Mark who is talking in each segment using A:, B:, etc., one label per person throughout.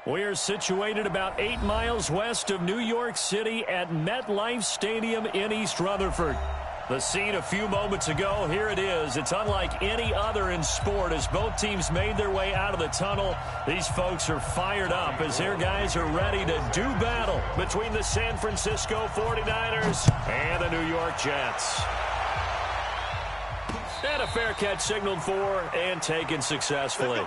A: We're situated about 8 miles west of New York City at MetLife Stadium in East Rutherford. The scene a few moments ago, here it is. It's unlike any other in sport as both teams made their way out of the tunnel. These folks are fired up as their guys are ready to do battle between the San Francisco 49ers and the New York Jets. And a fair catch signaled for and taken successfully.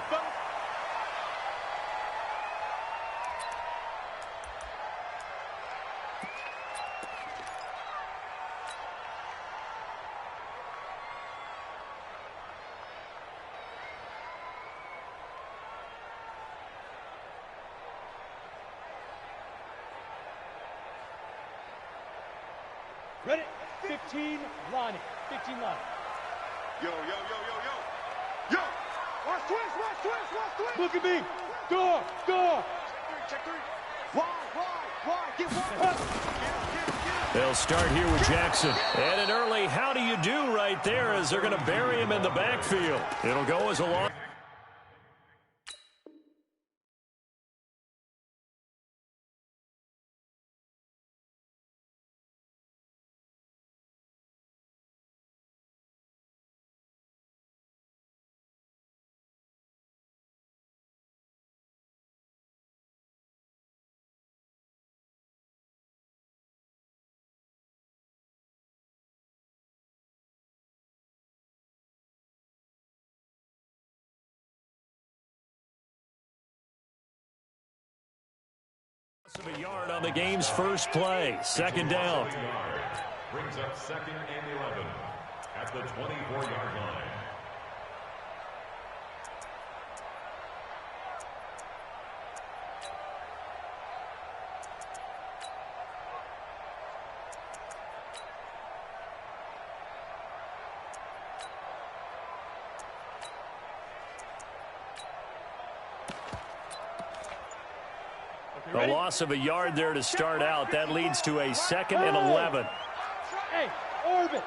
B: Ready? 15 Lonnie. 15 Lonnie.
C: Yo, yo, yo, yo, yo. Yo! Watch twist, watch twist, watch twist.
B: Look at me. Door, door.
C: Check three. Wide. Get one.
A: They'll start here with Jackson. And an early how do you do right there as they're going to bury him in the backfield. It'll go as a long. Of a yard on the game's first play. Second down.
D: Brings up 2nd and 11 at the 24-yard line.
A: A loss of a yard there to start out. That leads to a 2nd and 11.
B: Hey, orbit.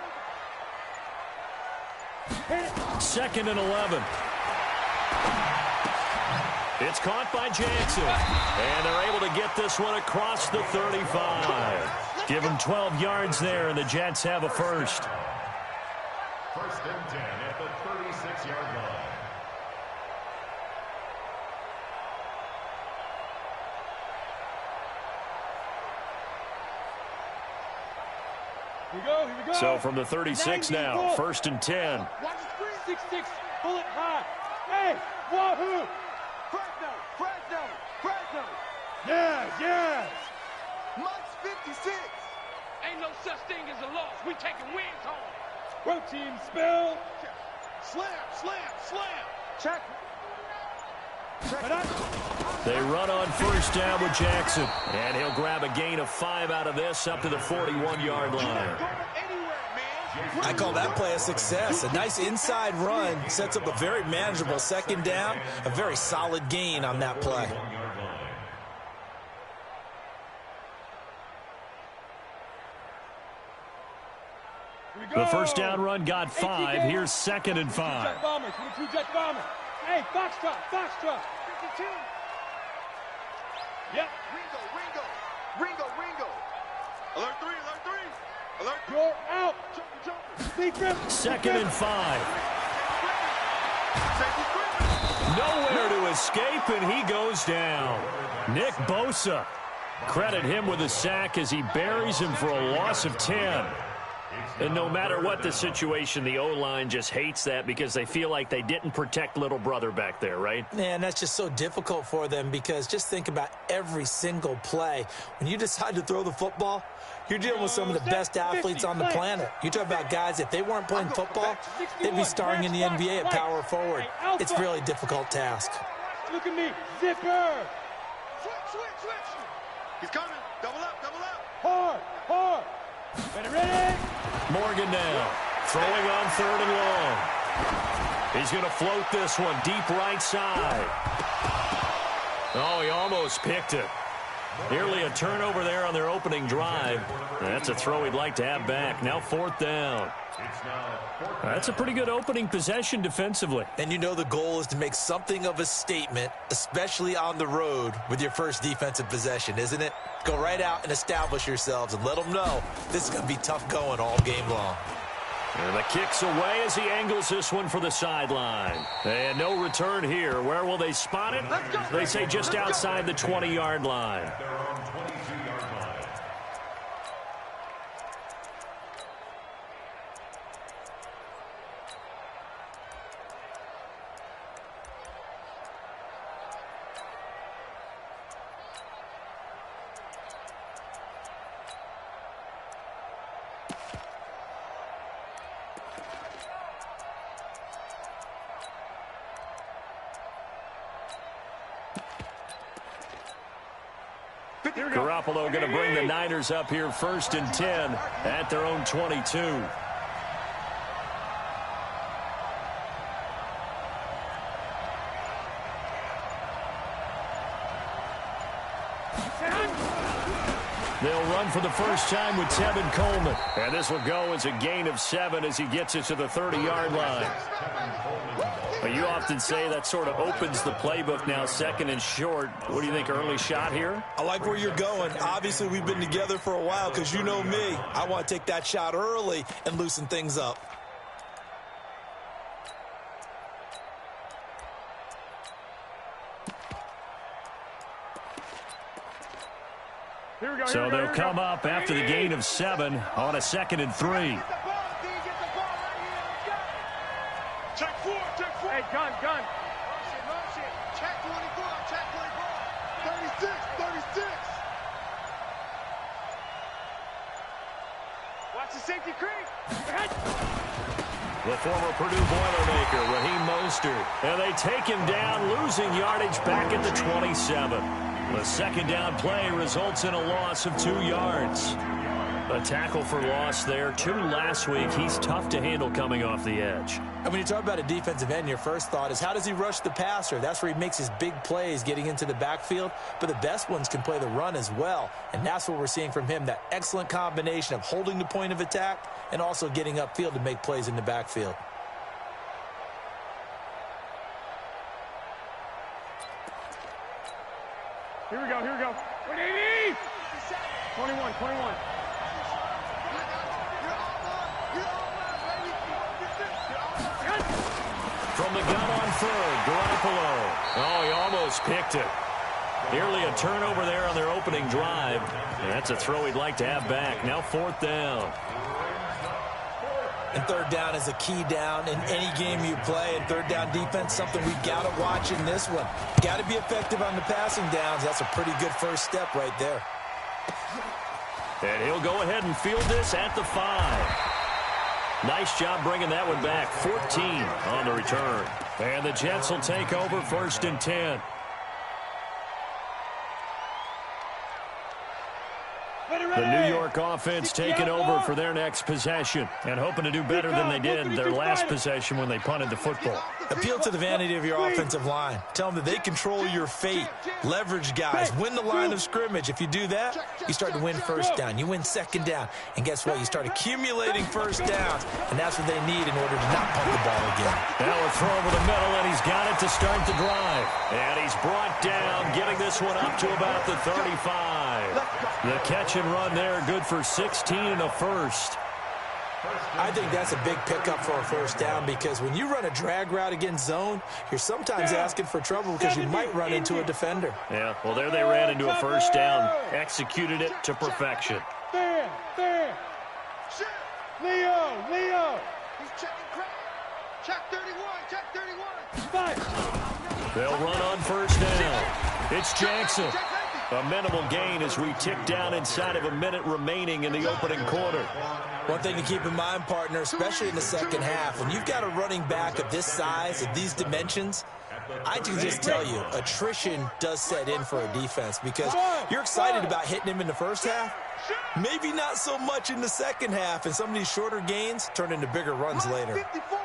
A: 2nd and 11. It's caught by Jackson. And they're able to get this one across the 35. Give them 12 yards there, and the Jets have a first.
D: 1st and 10 at the 36-yard line.
B: Here we go.
A: So from the 36 now, 1st and 10.
B: 6-6, bullet high. Hey, wahoo!
C: Fresno.
B: Yes.
C: Mike's 56.
E: Ain't no such thing as a loss. We taking wins home.
B: Protein spill.
C: Slam. Check.
A: They run on 1st down with Jackson. And he'll grab a gain of 5 out of this up to the 41-yard line.
F: I call that play a success. A nice inside run sets up a very manageable 2nd down. A very solid gain on that play.
A: The 1st down run got 5. Here's 2nd and 5.
B: Jet bombers. Jet bombers. Hey, Foxtrot.
C: 52.
B: Yep.
C: Ringo. Alert 3.
B: You're out.
C: Jumper.
A: 2nd and 5. Nowhere to escape, and he goes down. Nick Bosa. Credit him with a sack as he buries him for a loss of 10. And no matter what the situation, the O-line just hates that because they feel like they didn't protect little brother back there, right?
F: Man, that's just so difficult for them because just think about every single play. When you decide to throw the football, you're dealing with some of the best athletes on the planet. You talk about guys, if they weren't playing football, they'd be starring in the NBA at power forward. It's a really difficult task.
B: Look at me. Zipper.
C: Switch. He's coming. Double up.
B: Hard. Ready.
A: Morgan now, throwing on 3rd and long. He's going to float this one deep right side. Oh, he almost picked it. Nearly a turnover there on their opening drive. That's a throw he'd like to have back. Now 4th down. That's a pretty good opening possession defensively.
F: And you know the goal is to make something of a statement, especially on the road with your first defensive possession, isn't it? Go right out and establish yourselves and let them know this is going to be tough going all game long.
A: And the kick's away as he angles this one for the sideline. And no return here. Where will they spot it? They say just outside the 20-yard line. Garoppolo going to bring the Niners up here 1st and 10 at their own 22. They'll run for the first time with Tevin Coleman. And this will go as a gain of 7 as he gets it to the 30-yard line. You often say that sort of opens the playbook now, 2nd and short. What do you think, early shot here?
F: I like where you're going. Obviously, we've been together for a while because you know me. I want to take that shot early and loosen things up.
A: So they'll come up after the gain of 7 on a 2nd and 3.
C: Check 4, check 4.
B: Hey, gun.
C: Motion. Check 24, check 24. 36.
B: Watch the safety creep.
A: The former Purdue Boilermaker, Raheem Mostert. And they take him down, losing yardage back at the 27. The 2nd down play results in a loss of 2 yards. A tackle for loss there. 2 last week. He's tough to handle coming off the edge.
F: And when you talk about a defensive end, your first thought is how does he rush the passer? That's where he makes his big plays getting into the backfield. But the best ones can play the run as well. And that's what we're seeing from him, that excellent combination of holding the point of attack and also getting upfield to make plays in the backfield.
B: Here we go. 21.
A: From the gun on 3rd, Garoppolo. Oh, he almost picked it. Nearly a turnover there on their opening drive. And that's a throw he'd like to have back. Now 4th down.
F: And 3rd down is a key down in any game you play. And 3rd down defense, something we got to watch in this one. Got to be effective on the passing downs. That's a pretty good first step right there.
A: And he'll go ahead and field this at the 5. Nice job bringing that one back. 14 on the return. And the Jets will take over 1st and 10. The New York offense taking over for their next possession and hoping to do better than they did their last possession when they punted the football.
F: Appeal to the vanity of your offensive line. Tell them that they control your fate. Leverage guys. Win the line of scrimmage. If you do that, you start to win 1st down. You win 2nd down. And guess what? You start accumulating 1st downs. And that's what they need in order to not punt the ball again.
A: Now a throw over the middle, and he's got it to start the drive. And he's brought down, getting this one up to about the 35. The catch and run there, good for 16 and a 1st.
F: I think that's a big pickup for a 1st down because when you run a drag route against zone, you're sometimes asking for trouble because you might run into a defender.
A: Yeah, well, there they ran into a 1st down, executed it to perfection.
B: There. Leo.
C: He's checking crack. Check 31.
B: Five.
A: They'll run on 1st down. It's Jackson. A minimal gain as we tick down inside of a minute remaining in the opening quarter.
F: One thing to keep in mind, partner, especially in the 2nd half, when you've got a running back of this size, of these dimensions, I can just tell you, attrition does set in for a defense because you're excited about hitting him in the 1st half, maybe not so much in the 2nd half, and some of these shorter gains turn into bigger runs later.
C: 54.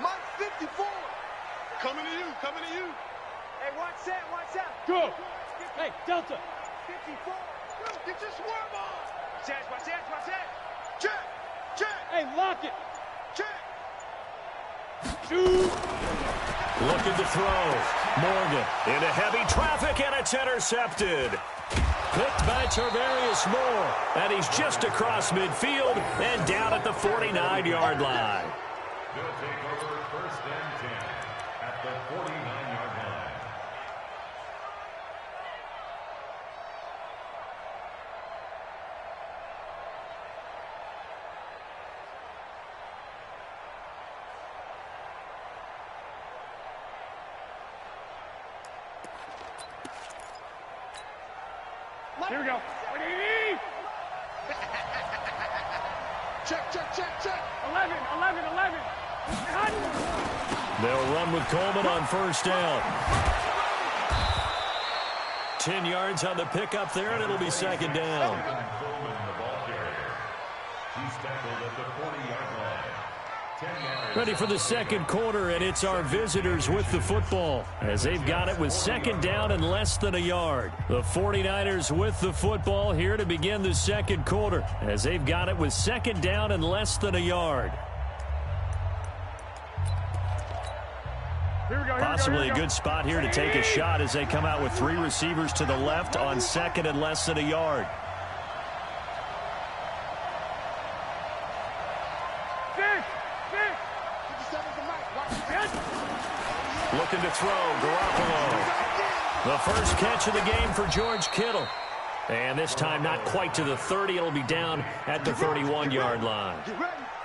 C: Mike 54. Coming to you.
B: Hey, watch that. Go. Hey, Delta.
C: Get your swerve on. Watch that. Check.
B: Hey, lock it.
C: Check.
B: Shoot.
A: Looking to throw. Morgan into heavy traffic, and it's intercepted. Picked by Tarvarius Moore, and he's just across midfield and down at the 49-yard line.
D: They'll take over 1st and 10 at the 49-yard line.
B: Here we go.
C: Check.
B: 11.
A: They'll run with Coleman on 1st down. 10 yards on the pickup there, and it'll be 2nd down.
D: Coleman, the ball carrier. He's tackled at the 40-yard line. 10 yards.
A: Ready for the 2nd quarter, and it's our visitors with the football as they've got it with 2nd down and less than a yard. The 49ers with the football here to begin the 2nd quarter as they've got it with 2nd down and less than a yard.
B: Here we go.
A: Possibly a good spot here to take a shot as they come out with 3 receivers to the left on 2nd and less than a yard. Looking to throw, Garoppolo. The first catch of the game for George Kittle. And this time not quite to the 30. It'll be down at the 31-yard line.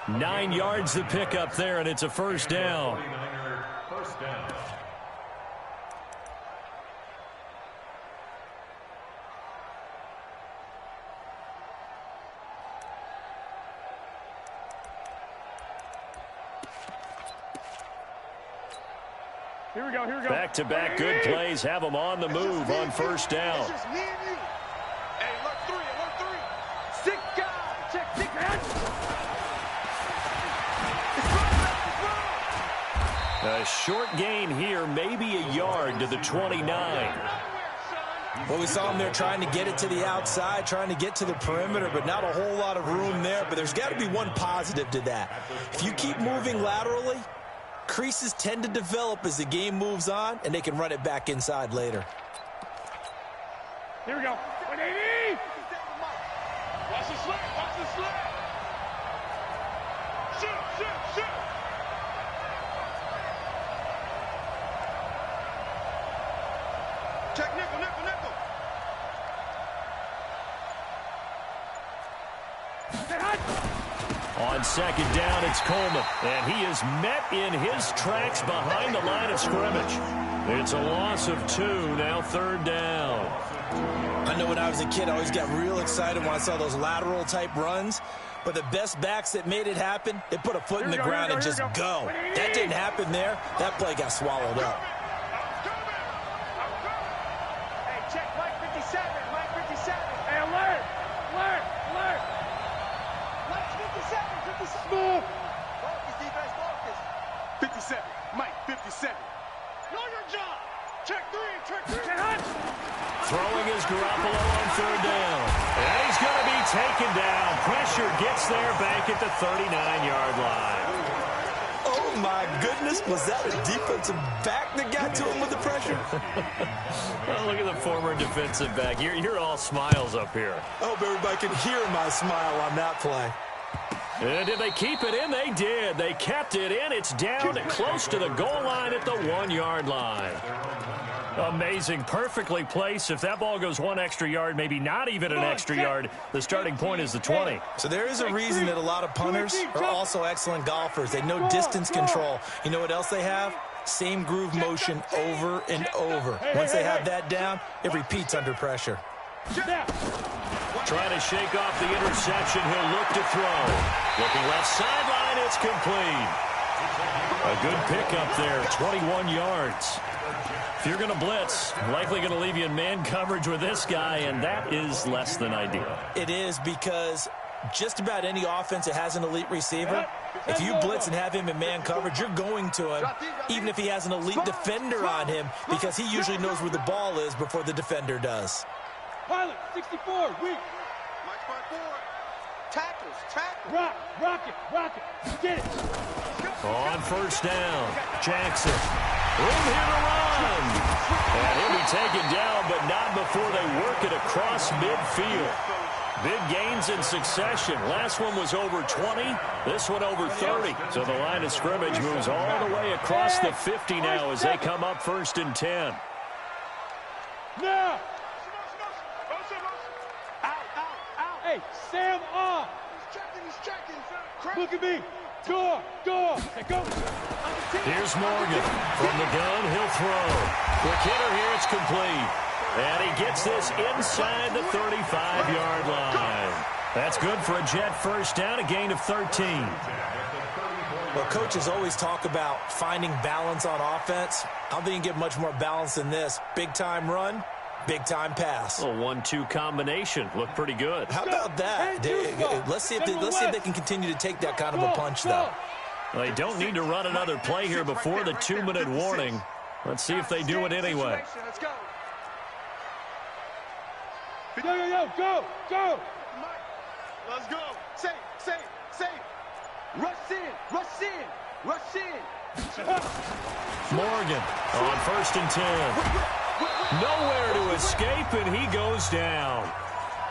A: 9 yards the pickup there, and it's a 1st down.
D: 49er, 1st down.
B: Here we go.
A: Back-to-back good plays have them on the move on 1st down.
C: It's just me and you. Hey, alert 3. 6 guys. Check.
A: A short gain here, maybe a yard to the 29.
F: Well, we saw him there trying to get it to the outside, trying to get to the perimeter, but not a whole lot of room there. But there's got to be one positive to that. If you keep moving laterally, creases tend to develop as the game moves on, and they can run it back inside later.
B: Here we go. 180.
C: Watch the slap. Shoot. Check nickel.
A: On 2nd down, it's Coleman, and he is met in his tracks behind the line of scrimmage. It's a loss of 2, now 3rd down.
F: I know when I was a kid, I always got real excited when I saw those lateral-type runs, but the best backs that made it happen, they put a foot in the ground and just go. That didn't happen there. That play got swallowed up.
C: Hey, check Mike 57.
B: Hey, alert.
C: Mike 57.
B: Smooth.
C: Focus, defense, focus. 57. Mike 57. Know your job. Check 3.
A: Throwing is Garoppolo on 3rd down. And he's going to be taken down. Pressure gets there back at the 39-yard line.
F: Oh, my goodness. Was that a defensive back that got to him with the pressure?
A: Well, look at the former defensive back. You're all smiles up here.
F: I hope everybody can hear my smile on that play.
A: And did they keep it in? They did. They kept it in. It's down close to the goal line at the 1-yard line. Amazing. Perfectly placed. If that ball goes 1 extra yard, maybe not even an extra yard, the starting point is the 20.
F: So there is a reason that a lot of punters are also excellent golfers. They know distance control. You know what else they have? Same groove motion over and over. Once they have that down, it repeats under pressure.
A: Trying to shake off the interception. He'll look to throw. Looking left sideline. It's complete. A good pickup there. 21 yards. If you're going to blitz, likely going to leave you in man coverage with this guy, and that is less than ideal.
F: It is, because just about any offense that has an elite receiver, if you blitz and have him in man coverage, you're going to him, even if he has an elite defender on him, because he usually knows where the ball is before the defender does.
B: Pilot, 64, weak.
C: Mike by forward. Tackles, tackles.
B: Rock it. Get it.
A: On first down, Jackson. Room here to run. And he'll be taken down, but not before they work it across midfield. Big gains in succession. Last one was over 20. This one over 30. So the line of scrimmage moves all the way across the 50 now as they come up 1st and 10.
B: Now. Hey, Sam off.
C: He's checking.
B: Look at me. Go. Go.
A: Here's Morgan. From the gun, he'll throw. Quick hitter here, it's complete. And he gets this inside the 35-yard line. That's good for a Jet first down, a gain of 13.
F: Well, coaches always talk about finding balance on offense. I don't think you can get much more balance than this. Big-time run, big-time pass.
A: A 1-2 combination. Looked pretty good.
F: How about that? Let's see if they can continue to take that kind of a punch, though.
A: Well, they don't need to run another play here before the 2-minute warning. Let's see if they do it anyway.
C: Let's go.
B: Go.
C: Let's go. Say. Rush in.
A: Morgan on 1st and 10. Nowhere to escape, and he goes down.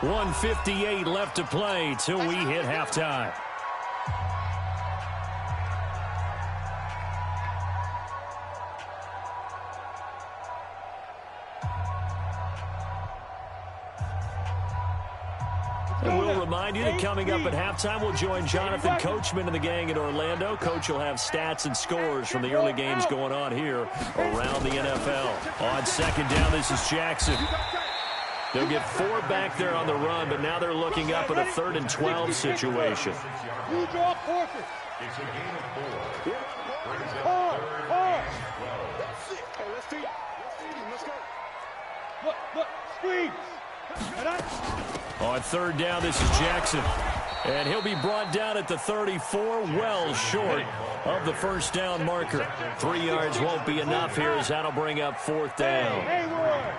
A: 1:58 left to play till we hit halftime. And we'll remind you that coming up at halftime, we'll join Jonathan Coachman and the gang in Orlando. Coach will have stats and scores from the early games going on here around the NFL. On 2nd down, this is Jackson. They'll get 4 back there on the run, but now they're looking up at a 3rd and 12 situation.
B: You draw horses.
D: It's a gain of 4.
B: Hard.
C: Hey, let's feed him. Let's go.
B: Look, squeeze.
A: On 3rd down, this is Jackson. And he'll be brought down at the 34, well short of the first down marker. 3 yards won't be enough here as that'll bring up 4th down.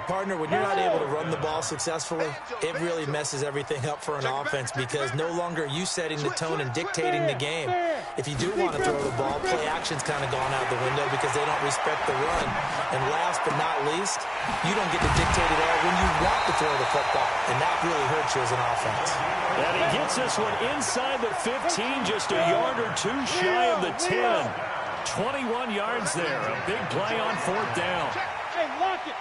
F: Partner, when you're not able to run the ball successfully, it really messes everything up for an offense because no longer are you setting the tone and dictating the game. If you do want to throw the ball, play action's kind of gone out the window because they don't respect the run. And last but not least, you don't get to dictate it all when you want to throw the football, and that really hurts you as an offense.
A: And he gets this one inside the 15, just a yard or 2 shy of the 10. 21 yards there, a big play on 4th down.
B: Hey, lock it.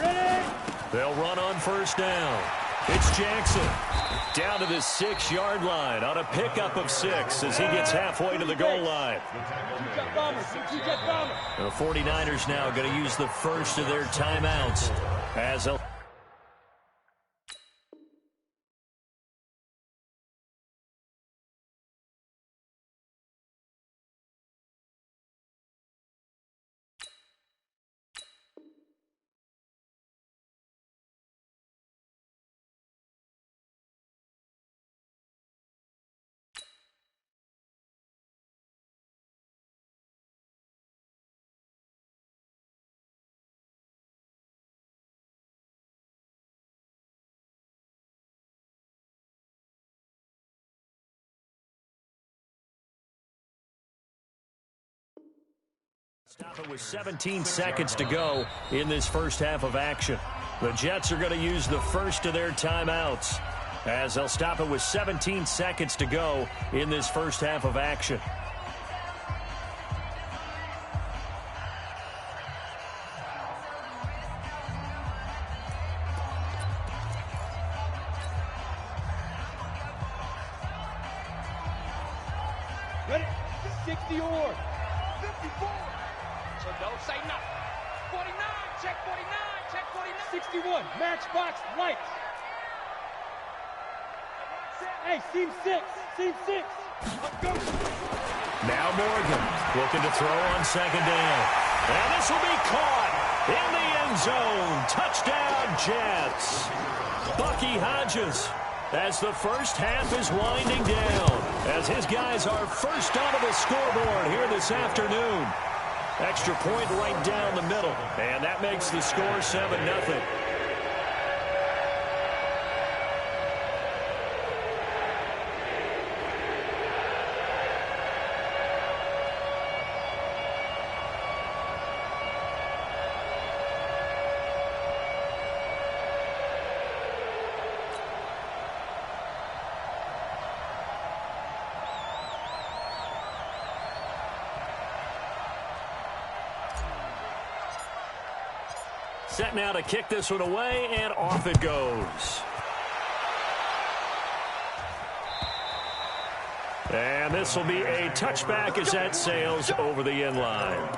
B: Ready?
A: They'll run on 1st down. It's Jackson down to the 6-yard line on a pickup of 6 as he gets halfway to the goal line. The 49ers now going to use the first of their timeouts as a stop it with 17 seconds to go in this first half of action. The Jets are going to use the first of their timeouts as they'll stop it with 17 seconds to go in this first half of action.
B: Ready? 60 or
C: 54.
E: So don't say nothing. 49, check 49, check 49.
B: 61, matchbox lights. Hey, seam 6. Let's go.
A: Now Morgan looking to throw on 2nd down. And this will be caught in the end zone. Touchdown, Jets. Bucky Hodges as the first half is winding down, as his guys are first onto the scoreboard here this afternoon. Extra point right down the middle, and that makes the score 7-0. Set now to kick this one away, and off it goes. And this will be a touchback as that sails over the end line.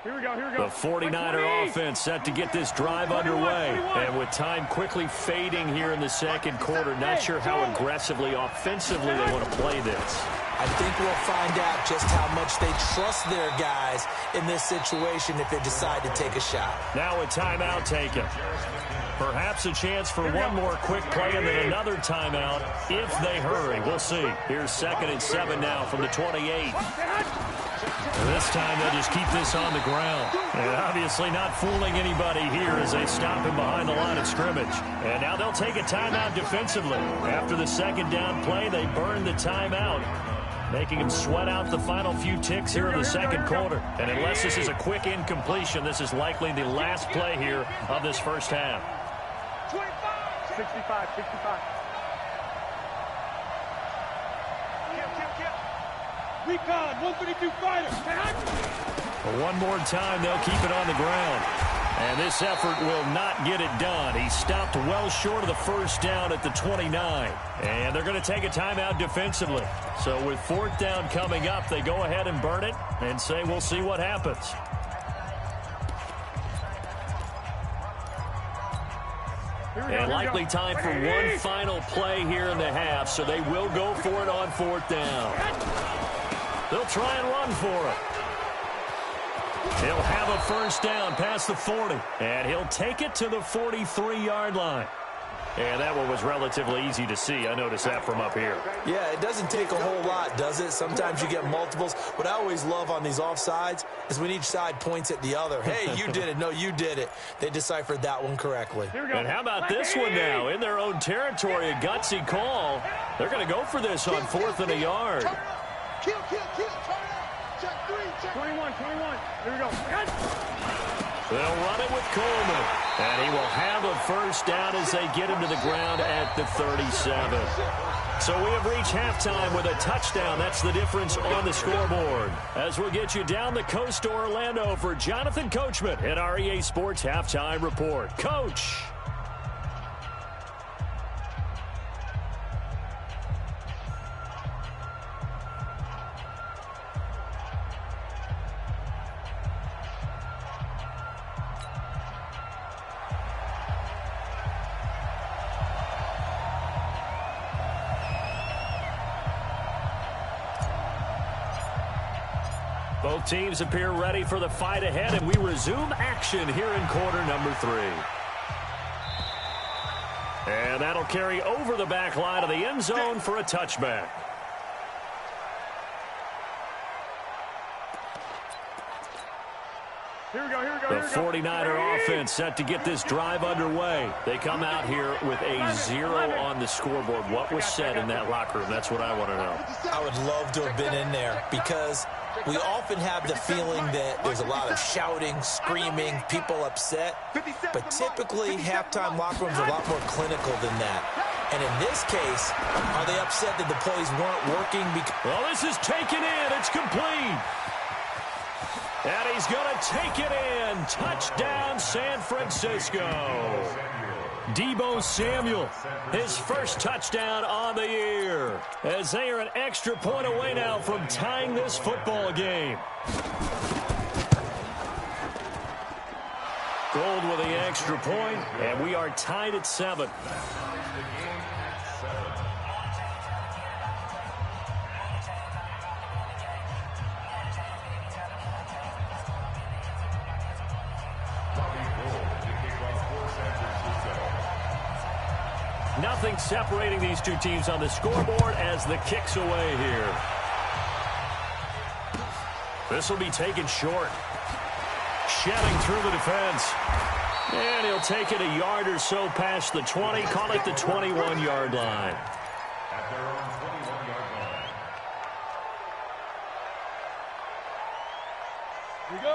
B: Here we go, here we go.
A: The 49er offense set to get this drive underway. And with time quickly fading here in the second quarter, not sure how aggressively, offensively they want to play this.
F: I think we'll find out just how much they trust their guys in this situation if they decide to take a shot.
A: Now a timeout taken. Perhaps a chance for one more quick play and then another timeout if they hurry. We'll see. Here's 2nd and 7 now from the 28. This time they'll just keep this on the ground. And obviously not fooling anybody here as they stop him behind the line of scrimmage. And now they'll take a timeout defensively. After the second down play, they burn the timeout, making him sweat out the final few ticks here in the second quarter. And unless this is a quick incompletion, this is likely the last play here of this first half.
B: 65, 65. Recon, 132 fighter.
A: One more time, they'll keep it on the ground. And this effort will not get it done. He stopped well short of the first down at the 29. And they're going to take a timeout defensively. So with 4th down coming up, they go ahead and burn it and say we'll see what happens. And likely time for one final play here in the half, so they will go for it on 4th down. They'll try and run for it. He'll have a first down past the 40, and he'll take it to the 43-yard line. And that one was relatively easy to see. I noticed that from up here.
F: Yeah, it doesn't take a whole lot, does it? Sometimes you get multiples. What I always love on these offsides is when each side points at the other. Hey, you did it. No, you did it. They deciphered that one correctly.
A: And how about this one now? In their own territory, a gutsy call. They're going to go for this on 4th and a yard.
C: Kill, turn out. Check 3, check
B: 21. Here we go.
A: They'll run it with Coleman. And he will have a first down as they get him to the ground at the 37. So we have reached halftime with a touchdown. That's the difference on the scoreboard. As we'll get you down the coast to Orlando for Jonathan Coachman at our EA Sports Halftime Report. Coach. Both teams appear ready for the fight ahead, and we resume action here in quarter number 3. And that'll carry over the back line of the end zone for a touchback.
B: Here we go.
A: The 49er offense set to get this drive underway. They come out here with a 0 on the scoreboard. What was said in that locker room? That's what I want to know.
F: I would love to have been in there because we often have the feeling that there's a lot of shouting, screaming, people upset. But typically, halftime locker rooms are a lot more clinical than that. And in this case, are they upset that the plays weren't working?
A: Well, this is taken in. It's complete. And he's going to take it in. Touchdown, San Francisco. Deebo Samuel, his first touchdown on the year, as they are an extra point away now from tying this football game. Gold with the extra point, and we are tied at 7. Nothing separating these two teams on the scoreboard as the kick's away here. This will be taken short. Shedding through the defense. And he'll take it a yard or so past the 20. Call it the 21-yard line.
D: At their own 21-yard line.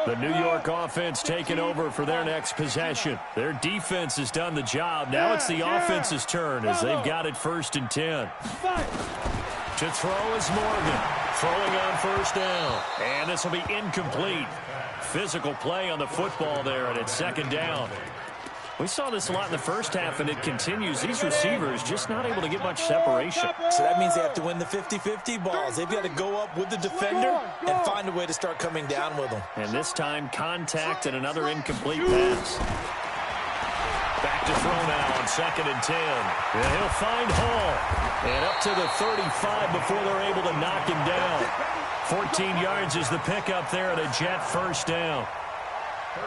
A: The New York offense taking over for their next possession. Their defense has done the job. Now it's the offense's turn as they've got it 1st and 10. To throw is Morgan. Throwing on first down. And this will be incomplete. Physical play on the football there, and it's second down. We saw this a lot in the first half, and it continues. These receivers just not able to get much separation.
F: So that means they have to win the 50-50 balls. They've got to go up with the defender and find a way to start coming down with them.
A: And this time, contact and another incomplete pass. Back to throw now on 2nd and 10. And he'll find Hall. And up to the 35 before they're able to knock him down. 14 yards is the pickup there at a Jet first down.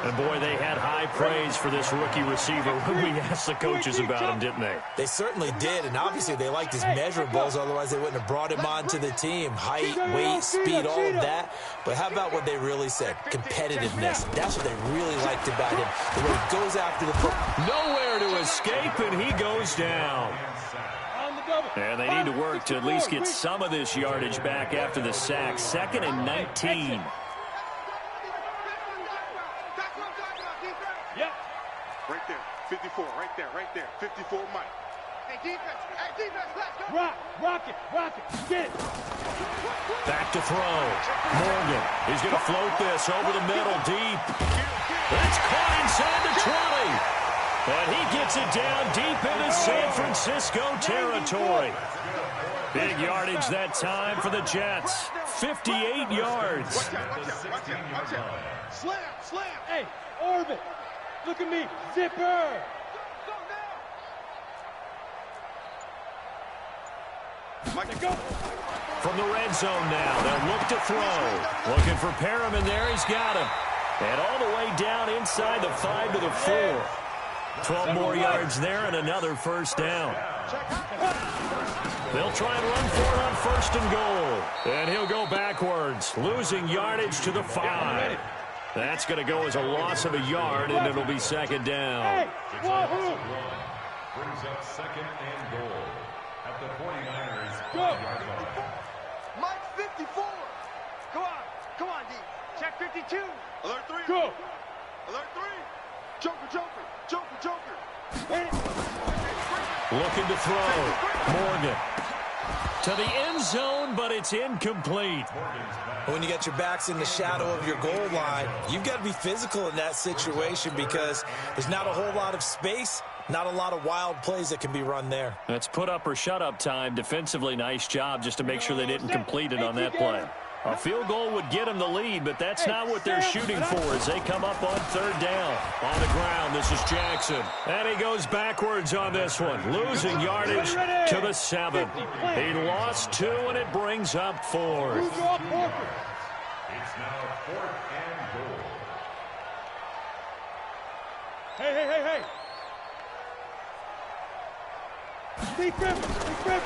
A: And, boy, they had high praise for this rookie receiver when we asked the coaches about him, didn't they?
F: They certainly did, and obviously they liked his measurables. Otherwise, they wouldn't have brought him onto the team. Height, weight, speed, all of that. But how about what they really said? Competitiveness. That's what they really liked about him. The way he goes after the football.
A: Nowhere to escape, and he goes down. And they need to work to at least get some of this yardage back after the sack. 2nd and 19.
C: Right there, 54, right there, 54, Mike.
B: Hey, defense, let's go. Rock it, get it.
A: Back to throw. Morgan, he's going to float this over the middle, deep. That's caught inside the 20. And he gets it down deep into San Francisco territory. Big yardage that time for the Jets. 58 yards.
C: Watch out. Slam.
B: Hey, Orbit. Look at me, zipper!
C: Go.
A: From the red zone now, they'll look to throw. Looking for Perriman there, he's got him. And all the way down inside the 5 to the 4. 12 more yards there and another first down. They'll try and run for it on 1st and goal. And he'll go backwards, losing yardage to the 5. That's going to go as a loss of a yard, and it'll be 2nd down.
D: Brings up 2nd and goal at the 49ers.
C: Mike 54. Come on, D.
B: Check 52.
C: Alert 3.
B: Go.
C: Alert 3. Joker.
A: Looking to throw. Morgan. To the end zone, but it's incomplete.
F: When you got your backs in the shadow of your goal line, you've got to be physical in that situation because there's not a whole lot of space, not a lot of wild plays that can be run there.
A: That's put up or shut up time. Defensively, nice job just to make sure they didn't complete it on that play. A field goal would get them the lead, but that's not what they're shooting for as they come up on 3rd down. On the ground, this is Jackson. And he goes backwards on this one, losing yardage to the 7. He lost 2, and it brings up 4th.
D: It's now 4th and goal.
B: Hey.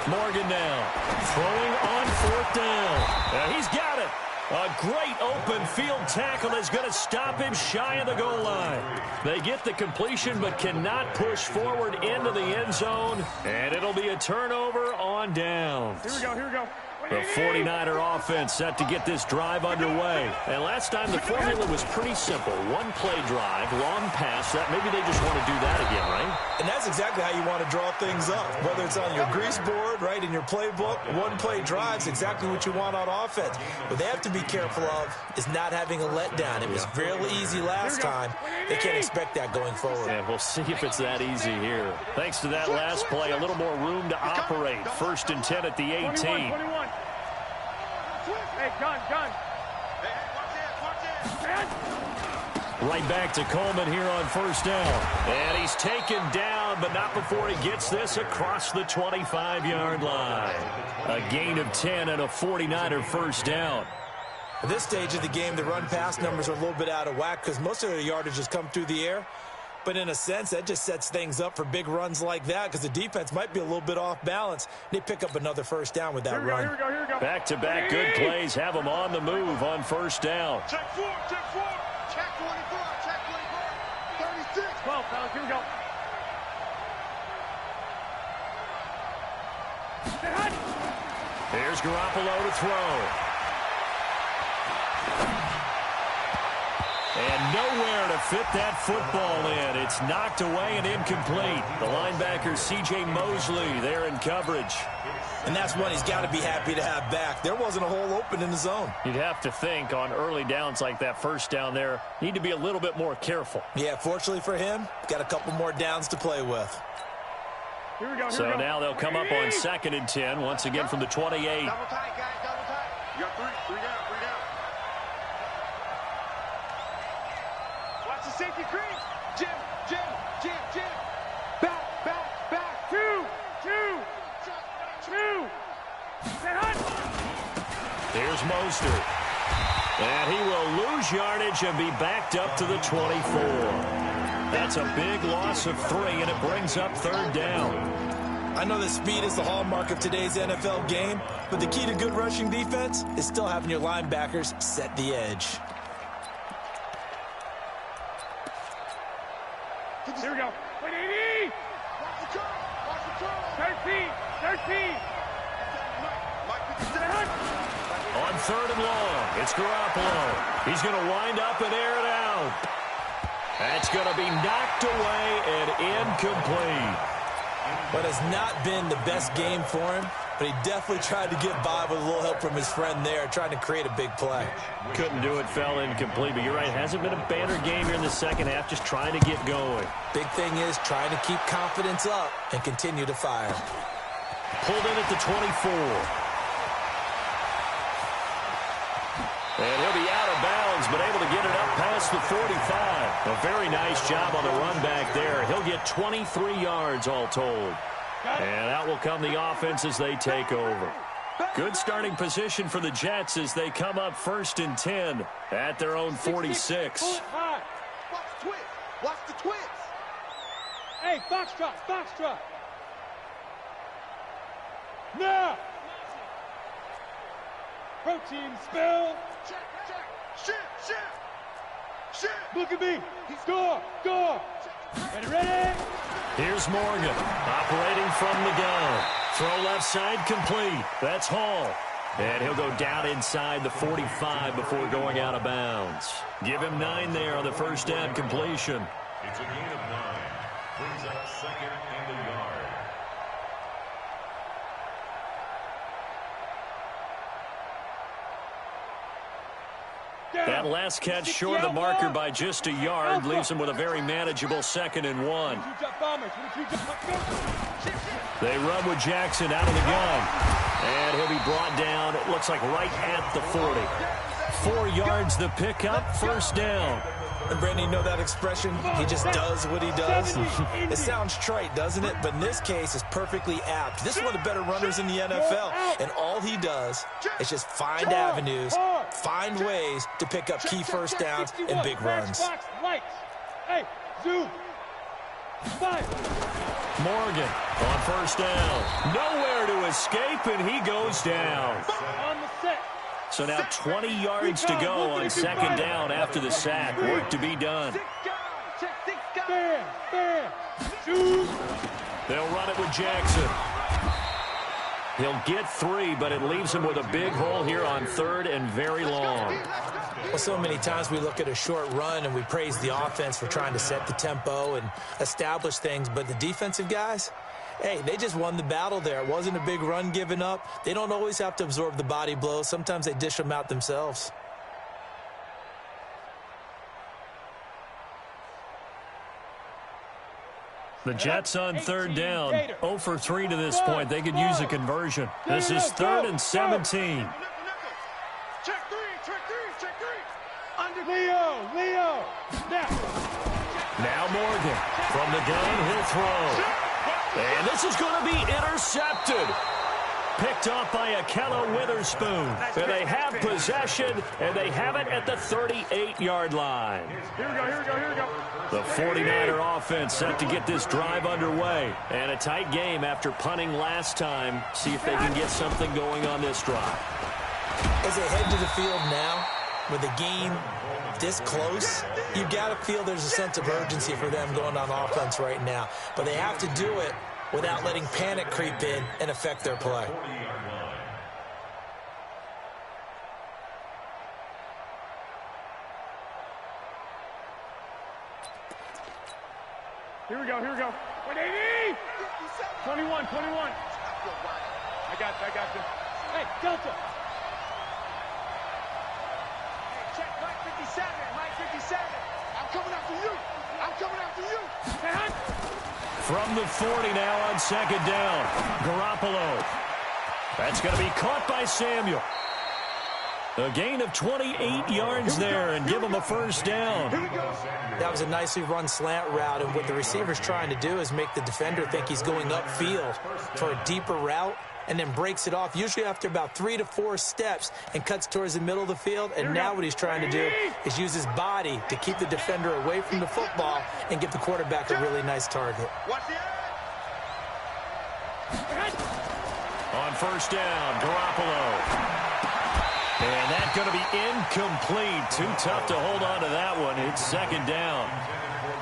A: Morgan now, throwing on 4th down. And he's got it. A great open field tackle is going to stop him shy of the goal line. They get the completion but cannot push forward into the end zone. And it'll be a turnover on downs.
B: Here we go.
A: The 49er offense set to get this drive underway. And last time the formula was pretty simple. One play drive, long pass. That maybe they just want to do that again, right?
F: And that's exactly how you want to draw things up. Whether it's on your grease board, right, in your playbook, one play drive's exactly what you want on offense. What they have to be careful of is not having a letdown. It was fairly easy last time. They can't expect that going forward.
A: And we'll see if it's that easy here. Thanks to that last play, a little more room to operate. 1st and 10 at the 18.
B: 21. Hey, gun.
C: Hey, watch it.
A: Right back to Coleman here on 1st down. And he's taken down, but not before he gets this across the 25-yard line. A gain of 10 and a 49er 1st down.
F: At this stage of the game, the run-pass numbers are a little bit out of whack because most of their yardage has come through the air. But in a sense, that just sets things up for big runs like that because the defense might be a little bit off balance. They pick up another 1st down with that run.
B: Here we go.
A: Back-to-back good plays have them on the move on 1st down.
C: Check 4. Check 24. 36.
B: 12, fellas, here we go.
A: Here's Garoppolo to throw. And nowhere to fit that football in. It's knocked away and incomplete. The linebacker, C.J. Mosley, there in coverage.
F: And that's one he's got to be happy to have back. There wasn't a hole open in the zone.
A: You'd have to think on early downs like that first down there, need to be a little bit more careful.
F: Yeah, fortunately for him, got a couple more downs to play with.
B: Here we go.
A: So now they'll come up on 2nd and 10, once again from the 28.
C: Double tight, guys, double tight. You got three down, three down. Watch the safety creep. Jim. Back. Two.
A: Here's Mostert. And he will lose yardage and be backed up to the 24. That's a big loss of 3, and it brings up 3rd down.
F: I know that speed is the hallmark of today's NFL game, but the key to good rushing defense is still having your linebackers set the edge.
B: Here we go. 180.
C: Watch the curl.
B: 13.
A: On 3rd and long, it's Garoppolo. He's going to wind up and air it out. That's going to be knocked away and incomplete.
F: But it's not been the best game for him, but he definitely tried to get by with a little help from his friend there, trying to create a big play.
A: Couldn't do it, fell incomplete, but you're right, it hasn't been a banner game here in the second half, just trying to get going.
F: Big thing is trying to keep confidence up and continue to fire.
A: Pulled in at the 24. And he'll be out of bounds, but able to get it up past the 45. A very nice job on the run back there. He'll get 23 yards all told. And out will come the offense as they take over. Good starting position for the Jets as they come up 1st and 10 at their own 46.
C: Watch the twins. Watch the twins.
B: Hey, Foxtrot. No. Protein spill.
C: Check. Shit.
B: Look at me. Score. Ready?
A: Here's Morgan operating from the gun. Throw left side complete. That's Hall. And he'll go down inside the 45 before going out of bounds. Give him 9 there on the first down completion.
D: It's a gain of 9. Brings up 2nd and a yard.
A: That last catch short of the marker by just a yard leaves him with a very manageable 2nd and 1. They run with Jackson out of the gun. And he'll be brought down, it looks like right at the 40. 4 yards the pickup, first down.
F: And Brandon, you know that expression? He just does what he does. It sounds trite, doesn't it? But in this case, it's perfectly apt. This is one of the better runners in the NFL. And all he does is just find avenues, find ways to pick up key first downs and big runs.
B: Hey, zoom.
A: Morgan on first down. Nowhere to escape, and he goes down.
B: On the set.
A: So now 20 yards to go on 2nd down after the sack. Work to be done. They'll run it with Jackson. He'll get 3, but it leaves him with a big hole here on 3rd and very long.
F: Well, so many times we look at a short run and we praise the offense for trying to set the tempo and establish things, but the defensive guys, hey, they just won the battle there. It wasn't a big run given up. They don't always have to absorb the body blows. Sometimes they dish them out themselves.
A: The Jets on 3rd down. 0 for 3 to this point. They could use a conversion. This is 3rd and 17.
C: Check three. Under
B: Leo.
A: Now Morgan from the gun. He'll throw. And this is going to be intercepted. Picked off by Akello Witherspoon. And they have possession, and they have it at the 38-yard line.
B: Here we go.
A: The 49er offense set to get this drive underway. And a tight game after punting last time. See if they can get something going on this drive.
F: As they head to the field now, with the game this close, you've got to feel there's a sense of urgency for them going on offense right now. But they have to do it without letting panic creep in and affect their play.
B: Here we go. 180. 21. I got you. Hey, Delta.
C: Hey, check Mike 57. Mike 57. I'm coming after you. I'm coming after you.
A: From the 40 now on second down. Garoppolo. That's going to be caught by Samuel. A gain of 28 yards there and give him a first down.
F: That was a nicely run slant route, and what the receiver's trying to do is make the defender think he's going upfield for a deeper route and then breaks it off, usually after about 3 to 4 steps, and cuts towards the middle of the field. And now what he's trying to do is use his body to keep the defender away from the football and give the quarterback a really nice target.
A: On first down, Garoppolo. And that's going to be incomplete. Too tough to hold on to that one. It's second down.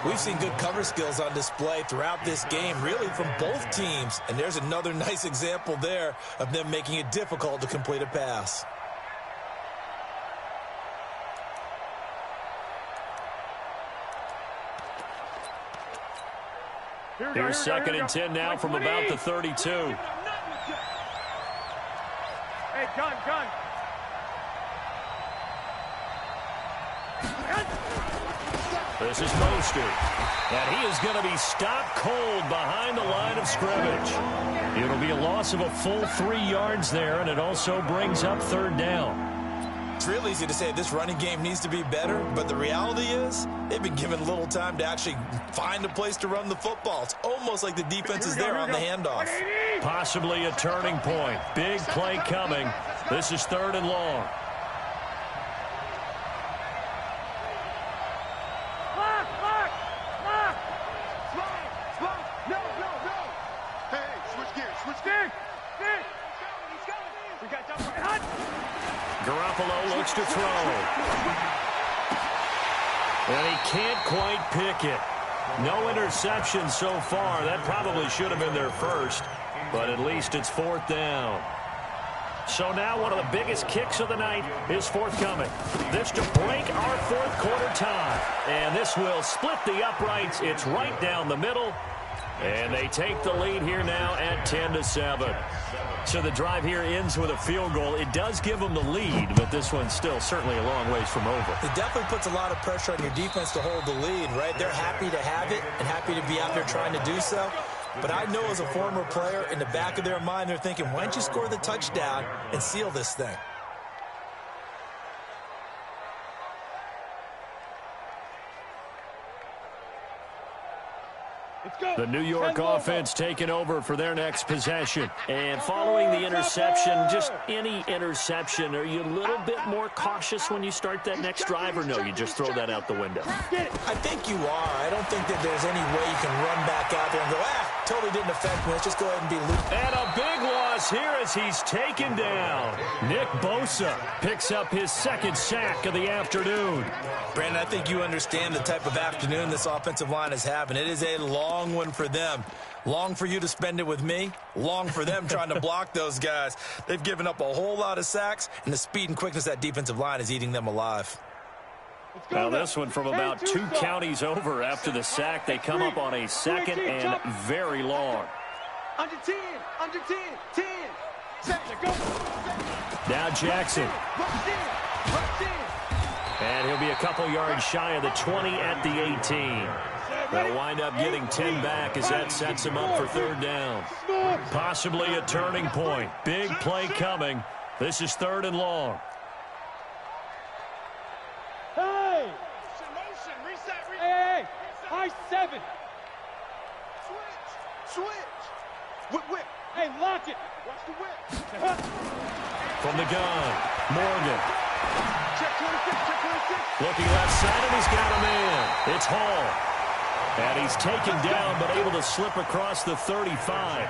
F: We've seen good cover skills on display throughout this game, really from both teams. And there's another nice example there of them making it difficult to complete a pass.
A: Here's second and 10 now from about the 32.
B: Hey, gun.
A: This is Mostert. And he is going to be stopped cold behind the line of scrimmage. It'll be a loss of a full 3 yards there, and it also brings up third down.
F: It's real easy to say this running game needs to be better, but the reality is they've been given little time to actually find a place to run the football. It's almost like the defense is there on the handoff.
A: Possibly a turning point. Big play coming. This is third and long. Garoppolo looks to throw. And he can't quite pick it. No interception so far. That probably should have been their first, but at least it's fourth down. So now one of the biggest kicks of the night is forthcoming. This to break our fourth quarter tie. And this will split the uprights. It's right down the middle. And they take the lead here now at 10-7. So the drive here ends with a field goal. It does give them the lead, but this one's still certainly a long ways from over.
F: It definitely puts a lot of pressure on your defense to hold the lead, right? They're happy to have it and happy to be out there trying to do so. But I know as a former player, in the back of their mind, they're thinking, why don't you score the touchdown and seal this thing?
A: The New York offense taking over for their next possession. And following the interception, just any interception, are you a little bit more cautious when you start that next drive, or no, you just throw that out the window?
F: I think you are. I don't think that there's any way you can run back out there and go, totally didn't affect me. Let's just go ahead and be loose.
A: And a big loss here as he's taken down. Nick Bosa picks up his second sack of the afternoon.
F: Brandon, I think you understand the type of afternoon this offensive line is having. It is a long one for them. Long for you to spend it with me. Long for them trying to block those guys. They've given up a whole lot of sacks, and the speed and quickness of that defensive line is eating them alive.
A: Now this one from about 2 counties over after the sack. They come up on a second and very long.
C: Under 10, 10.
A: Now Jackson. And he'll be a couple yards shy of the 20 at the 18. They'll wind up getting 10 back as that sets him up for third down. Possibly a turning point. Big play coming. This is third and long.
B: Hey, high 7.
C: Switch. Whip.
B: Hey, lock it.
C: Watch the whip.
A: From the gun, Morgan.
C: Check 26.
A: Looking left side, and he's got a man. It's Hall. And he's taken down, but able to slip across the 35.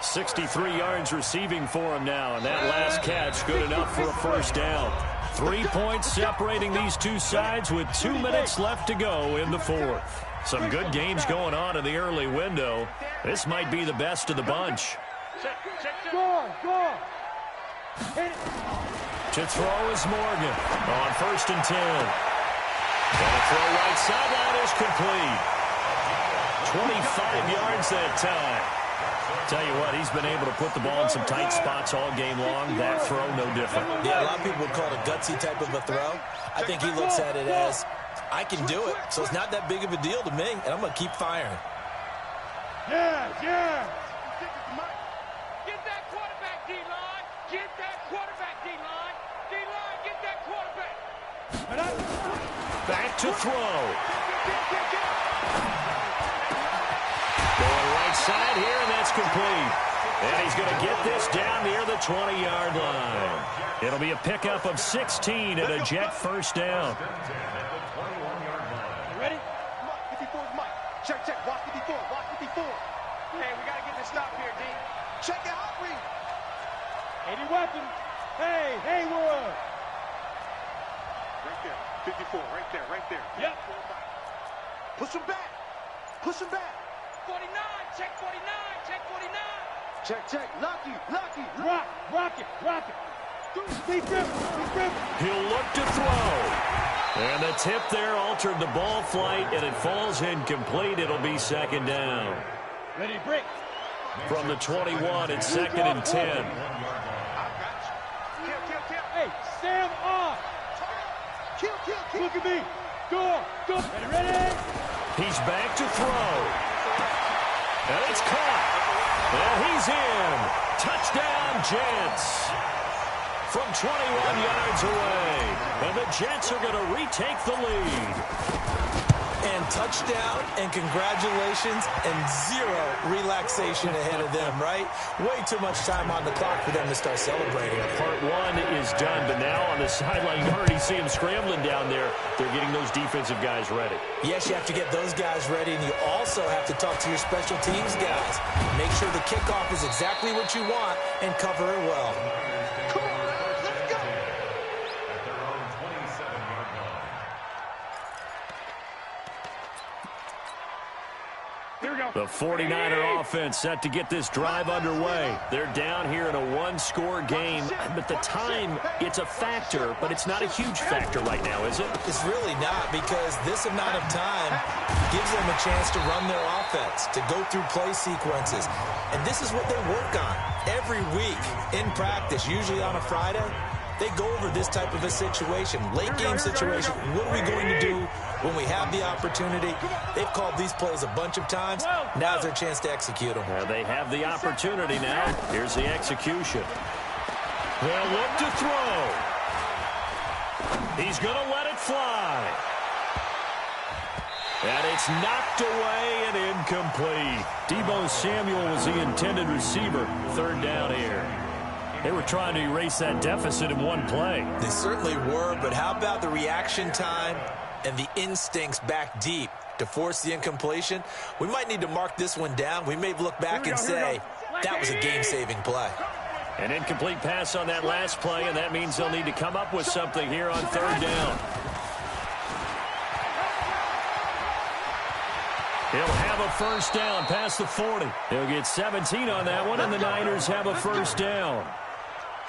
A: 63 yards receiving for him now, and that last catch good enough for a first down. 3 points separating these two sides with 2 minutes left to go in the fourth. Some good games going on in the early window. This might be the best of the bunch.
B: Go.
A: To throw is Morgan on first and 10. And a throw right sideline is complete. 25 yards that time. Tell you what, he's been able to put the ball in some tight spots all game long. That throw, no different.
F: Yeah, a lot of people would call it a gutsy type of a throw. I think he looks at it as, I can do it, so it's not that big of a deal to me, and I'm going to keep firing.
B: Yeah, yeah.
E: Get that quarterback, D-line. Get that quarterback, D-line. D-line, get that quarterback.
A: Back to throw. Going right side here, and that's complete. And he's going to get this down near the 20-yard line. It'll be a pickup of 16 and a Jet first down.
B: Ready?
C: 54 is Mike. Check, check. Watch 54. Watch 54. Hey, we got to get this stop here, D. Check it out, Reed.
B: 80 weapons. Hey, Haywood.
C: Right there. 54. Right there. Right there.
B: Yep.
C: Push him back. Push him back.
E: 49, check 49, check 49.
C: Check, check. Lucky, lucky.
B: Rock it. Stay grip.
A: He'll look to throw. And the tip there altered the ball flight, and it falls incomplete. It'll be second down.
B: Ready, break.
A: From the 21, it's second and 10.
C: I got you. Kill.
B: Hey, Sam off.
C: Kill.
B: Look at me. Go. Ready?
A: He's back to throw. And it's caught. And he's in. Touchdown, Jets. From 21 yards away. And the Jets are going to retake the lead.
F: And touchdown, and congratulations, and zero relaxation ahead of them, right? Way too much time on the clock for them to start celebrating.
A: Part one is done, but now on the sideline, you already see them scrambling down there. They're getting those defensive guys ready.
F: Yes, you have to get those guys ready, and you also have to talk to your special teams guys. Make sure the kickoff is exactly what you want and cover it well.
C: Come on, let's go.
D: At their own 27-yard line.
B: Here we go.
A: The 49er offense set to get this drive underway. They're down here in a one-score game, but the time, it's a factor, but it's not a huge factor right now, is it?
F: It's really not, because this amount of time gives them a chance to run their offense, to go through play sequences. And this is what they work on every week in practice, usually on a Friday. They go over this type of a situation, late-game situation. What are we going to do when we have the opportunity? They've called these plays a bunch of times. Now's their chance to execute them.
A: They have the opportunity now. Here's the execution. They'll look to throw. He's going to let it fly. And it's knocked away and incomplete. Deebo Samuel was the intended receiver. Third down here. They were trying to erase that deficit in one play.
F: They certainly were, but how about the reaction time and the instincts back deep to force the incompletion? We might need to mark this one down. We may look back and say, that was a game-saving play.
A: An incomplete pass on that last play, and that means they'll need to come up with something here on third down. He'll have a first down past the 40. He'll get 17 on that one, and the Niners have a first down.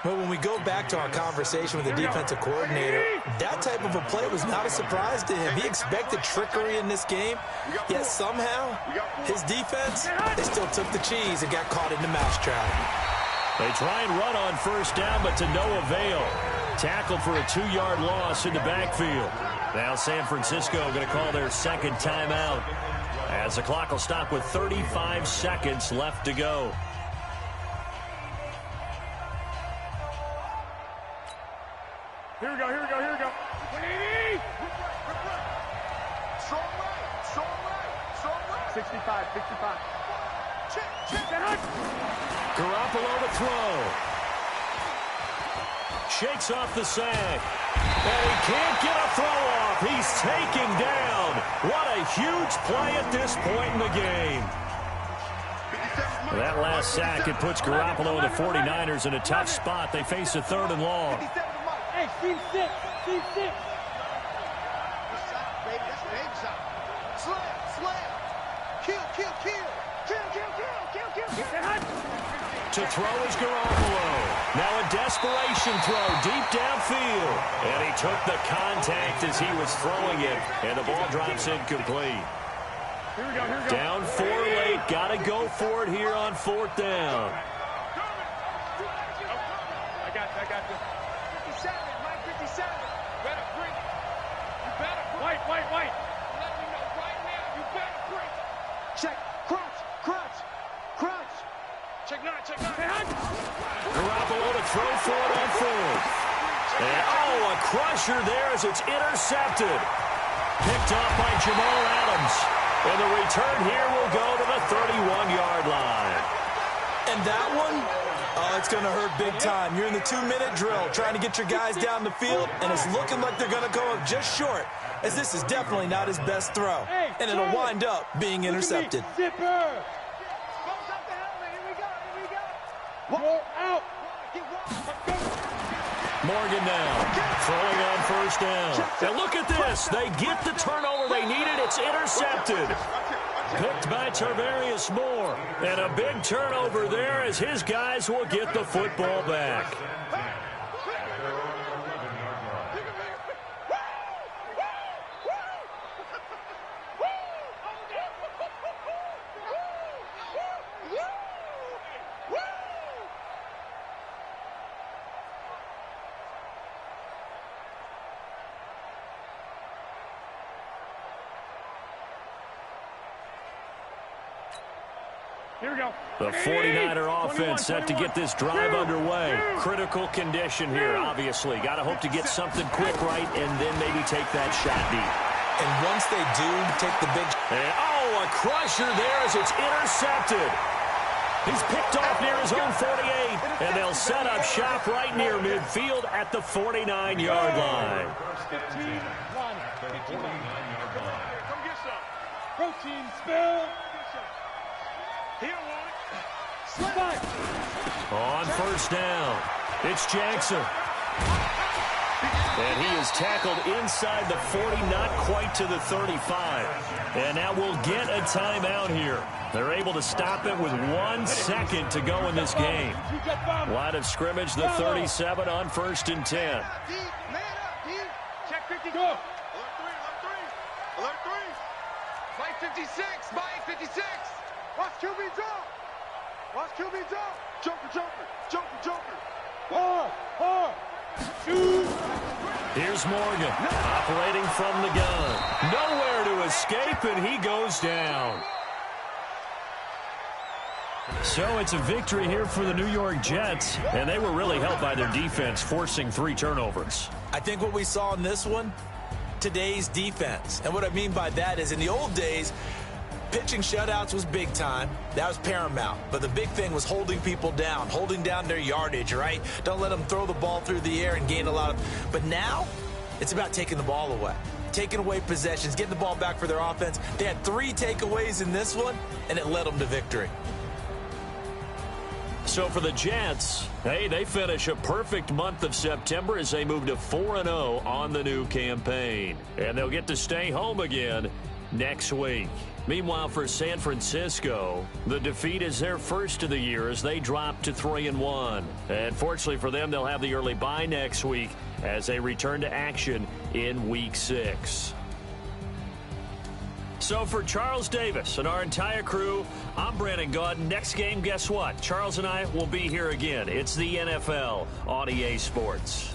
F: Well, when we go back to our conversation with the defensive coordinator, that type of a play was not a surprise to him. He expected trickery in this game, yet somehow his defense, they still took the cheese and got caught in the mousetrap.
A: They try and run on first down, but to no avail. Tackled for a 2-yard loss in the backfield. Now San Francisco going to call their second timeout, as the clock will stop with 35 seconds left to go.
B: Here we go. 65.
A: Garoppolo to throw. Shakes off the sack. And he can't get a throw off. He's taken down. What a huge play at this point in the game. That last sack, it puts Garoppolo and the 49ers in a tough spot. They face a third and long.
B: Hey, team six.
A: To throw is Garoppolo. Now a desperation throw deep downfield. And he took the contact as he was throwing it. And the ball drops incomplete.
B: Here we go.
A: Down 4 late. Got to go for it here on 4th down.
B: I got this.
E: 57, Mike, 57. Better bring it. You better bring it.
B: White.
E: Let me know right now. You better bring it.
C: Check. Crunch.
E: Check 9.
A: Garoppolo to throw for it on 4th. And, a crusher there as it's intercepted. Picked off by Jamal Adams. And the return here will go to the 31-yard line.
F: And that one, it's going to hurt big time. You're in the 2-minute drill trying to get your guys down the field, and it's looking like they're going to go up just short, as this is definitely not his best throw. And it'll wind up being intercepted.
B: Zipper. Roll out.
A: Morgan now, throwing on 1st down. And look at this. They get the turnover they needed. It's intercepted. Picked by Tarvarius Moore. And a big turnover there as his guys will get the football back.
B: Here we go.
A: The 49er offense set to get this drive underway. Critical condition here, obviously. Got to hope to get something quick right and then maybe take that shot deep.
F: And once they do take the big...
A: And, a crusher there as it's intercepted. He's picked off near his own 48, and they'll set up shop right near midfield at the 49-yard line.
B: 15, run.
C: 49-yard line.
E: Come get some.
B: Protein spill.
E: He don't want it.
B: Slide.
A: On 1st down, it's Jackson. And he is tackled inside the 40, not quite to the 35. And now we'll get a timeout here. They're able to stop it with 1 second to go in this game. Line of scrimmage, the 37 on 1st and 10.
C: Man up, D.
E: Check 50.
B: Go.
C: Alert 3.
E: Mike 56. Mike 56.
C: Watch QB drop. Jumper.
B: Hard. Shoot.
A: Here's Morgan, operating from the gun. Nowhere to escape, and he goes down. So it's a victory here for the New York Jets, and they were really helped by their defense, forcing 3 turnovers.
F: I think what we saw in this one, today's defense. And what I mean by that is in the old days, pitching shutouts was big time. That was paramount. But the big thing was holding people down, holding down their yardage, right? Don't let them throw the ball through the air and gain a lot of... But now, it's about taking the ball away. Taking away possessions, getting the ball back for their offense. They had 3 takeaways in this one, and it led them to victory.
A: So for the Jets, hey, they finish a perfect month of September as they move to 4-0 on the new campaign. And they'll get to stay home again next week. Meanwhile, for San Francisco, the defeat is their first of the year as they drop to 3-1. And fortunately for them, they'll have the early bye next week as they return to action in Week 6. So for Charles Davis and our entire crew, I'm Brandon Gaudin. Next game, guess what? Charles and I will be here again. It's the NFL on EA Sports.